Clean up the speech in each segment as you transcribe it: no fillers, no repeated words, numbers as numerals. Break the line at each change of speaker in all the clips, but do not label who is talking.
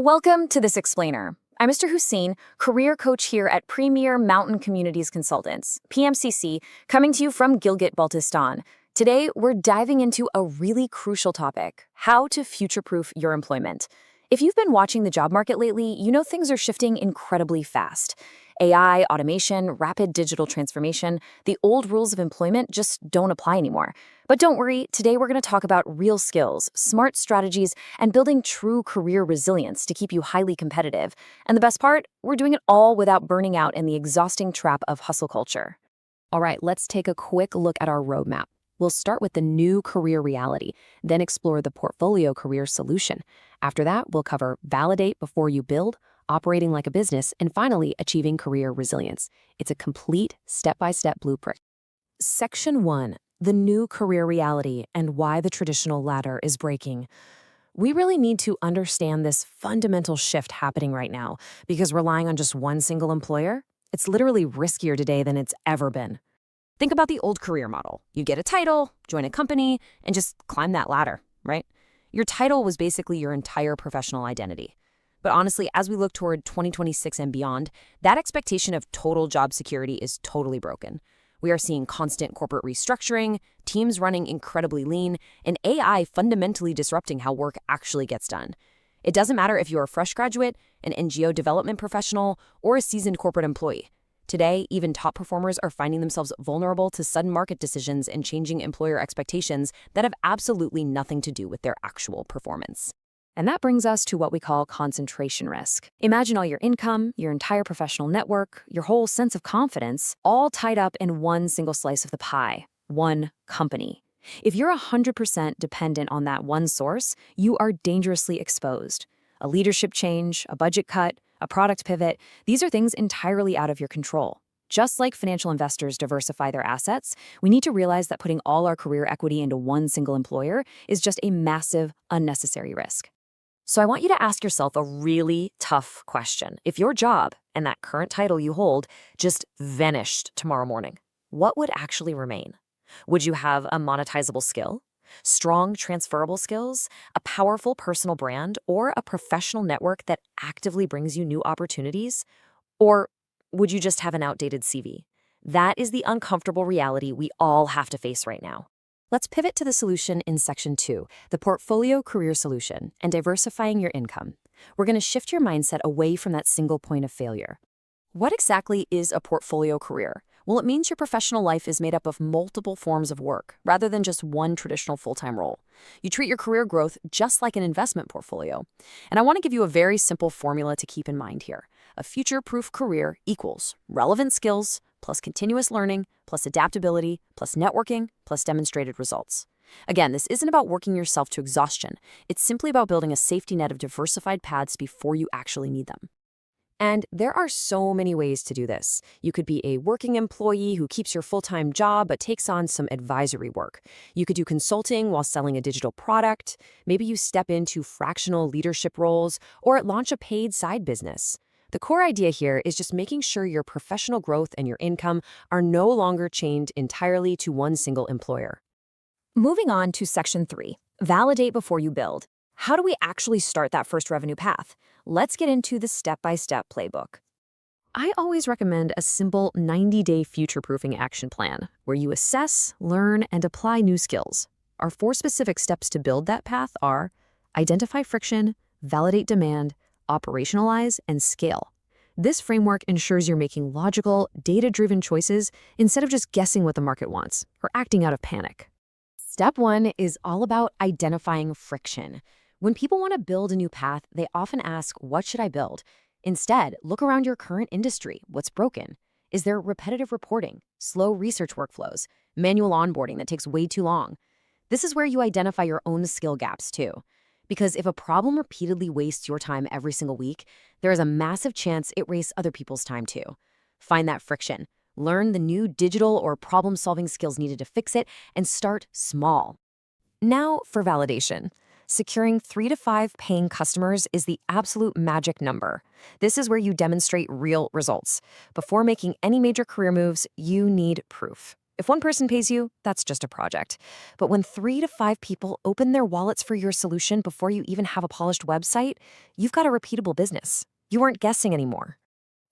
Welcome to This Explainer. I'm Mr. Hussain, career coach here at Premier Mountain Communities Consultants, PMCC, coming to you from Gilgit-Baltistan. Today, we're diving into a really crucial topic: how to future-proof your employment. If you've been watching the job market lately, you know things are shifting incredibly fast. AI, automation, rapid digital transformation, the old rules of employment just don't apply anymore. But don't worry, today we're going to talk about real skills, smart strategies, and building true career resilience to keep you highly competitive. And the best part, we're doing it all without burning out in the exhausting trap of hustle culture. All right, let's take a quick look at our roadmap. We'll start with the new career reality, then explore the portfolio career solution. After that, we'll cover validate before you build, operating like a business, and finally, achieving career resilience. It's a complete step-by-step blueprint. Section 1, the new career reality and why the traditional ladder is breaking. We really need to understand this fundamental shift happening right now, because relying on just one single employer, it's literally riskier today than it's ever been. Think about the old career model. You get a title, join a company, and just climb that ladder, right? Your title was basically your entire professional identity. But honestly, as we look toward 2026 and beyond, that expectation of total job security is totally broken. We are seeing constant corporate restructuring, teams running incredibly lean, and AI fundamentally disrupting how work actually gets done. It doesn't matter if you're a fresh graduate, an NGO development professional, or a seasoned corporate employee. Today, even top performers are finding themselves vulnerable to sudden market decisions and changing employer expectations that have absolutely nothing to do with their actual performance. And that brings us to what we call concentration risk. Imagine all your income, your entire professional network, your whole sense of confidence, all tied up in one single slice of the pie, one company. If you're 100% dependent on that one source, you are dangerously exposed. A leadership change, a budget cut, a product pivot, these are things entirely out of your control. Just like financial investors diversify their assets, we need to realize that putting all our career equity into one single employer is just a massive, unnecessary risk. So I want you to ask yourself a really tough question. If your job and that current title you hold just vanished tomorrow morning, what would actually remain? Would you have a monetizable skill, strong transferable skills, a powerful personal brand, or a professional network that actively brings you new opportunities? Or would you just have an outdated CV? That is the uncomfortable reality we all have to face right now. Let's pivot to the solution in Section 2, the portfolio career solution and diversifying your income. We're going to shift your mindset away from that single point of failure. What exactly is a portfolio career? Well, it means your professional life is made up of multiple forms of work, rather than just one traditional full-time role. You treat your career growth just like an investment portfolio. And I want to give you a very simple formula to keep in mind here. A future-proof career equals relevant skills, plus continuous learning, plus adaptability, plus networking, plus demonstrated results. Again, this isn't about working yourself to exhaustion. It's simply about building a safety net of diversified paths before you actually need them. And there are so many ways to do this. You could be a working employee who keeps your full-time job but takes on some advisory work. You could do consulting while selling a digital product. Maybe you step into fractional leadership roles or launch a paid side business. The core idea here is just making sure your professional growth and your income are no longer chained entirely to one single employer. Moving on to Section 3, validate before you build. How do we actually start that first revenue path? Let's get into the step-by-step playbook. I always recommend a simple 90-day future-proofing action plan where you assess, learn, and apply new skills. Our 4 specific steps to build that path are identify friction, validate demand, operationalize, and scale. This framework ensures you're making logical, data-driven choices instead of just guessing what the market wants or acting out of panic. Step 1 is all about identifying friction. When people want to build a new path, they often ask, what should I build? Instead, look around your current industry. What's broken? Is there repetitive reporting, slow research workflows, manual onboarding that takes way too long? This is where you identify your own skill gaps too. Because if a problem repeatedly wastes your time every single week, there is a massive chance it wastes other people's time too. Find that friction, learn the new digital or problem-solving skills needed to fix it, and start small. Now for validation. Securing 3 to 5 paying customers is the absolute magic number. This is where you demonstrate real results. Before making any major career moves, you need proof. If one person pays you, that's just a project. But when 3 to 5 people open their wallets for your solution before you even have a polished website, you've got a repeatable business. You aren't guessing anymore.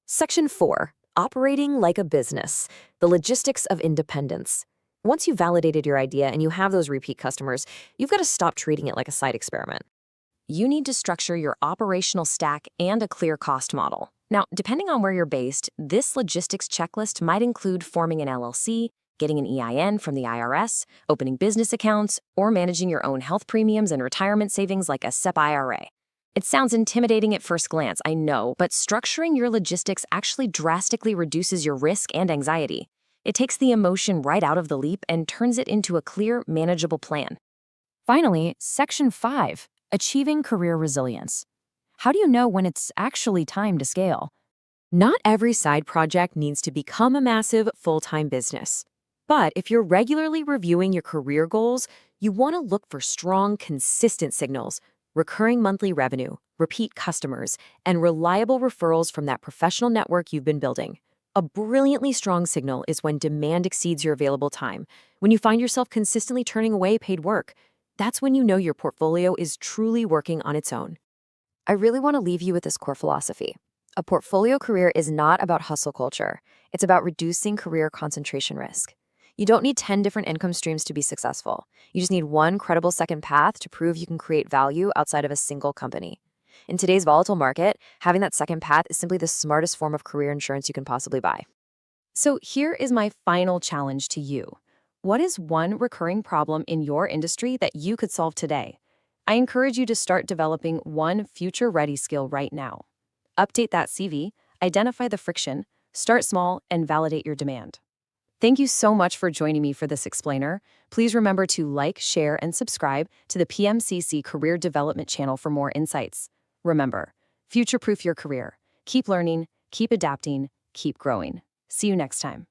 Section 4, operating like a business, the logistics of independence. Once you've validated your idea and you have those repeat customers, you've got to stop treating it like a side experiment. You need to structure your operational stack and a clear cost model. Now, depending on where you're based, this logistics checklist might include forming an LLC, getting an EIN from the IRS, opening business accounts, or managing your own health premiums and retirement savings like a SEP IRA. It sounds intimidating at first glance, I know, but structuring your logistics actually drastically reduces your risk and anxiety. It takes the emotion right out of the leap and turns it into a clear, manageable plan. Finally, Section 5, achieving career resilience. How do you know when it's actually time to scale? Not every side project needs to become a massive, full-time business. But if you're regularly reviewing your career goals, you want to look for strong, consistent signals, recurring monthly revenue, repeat customers, and reliable referrals from that professional network you've been building. A brilliantly strong signal is when demand exceeds your available time, when you find yourself consistently turning away paid work. That's when you know your portfolio is truly working on its own. I really want to leave you with this core philosophy. A portfolio career is not about hustle culture. It's about reducing career concentration risk. You don't need 10 different income streams to be successful. You just need one credible second path to prove you can create value outside of a single company. In today's volatile market, having that second path is simply the smartest form of career insurance you can possibly buy. So here is my final challenge to you. What is one recurring problem in your industry that you could solve today? I encourage you to start developing one future-ready skill right now. Update that CV, identify the friction, start small, and validate your demand. Thank you so much for joining me for this explainer. Please remember to like, share, and subscribe to the PMCC Career Development channel for more insights. Remember, future-proof your career. Keep learning, keep adapting, keep growing. See you next time.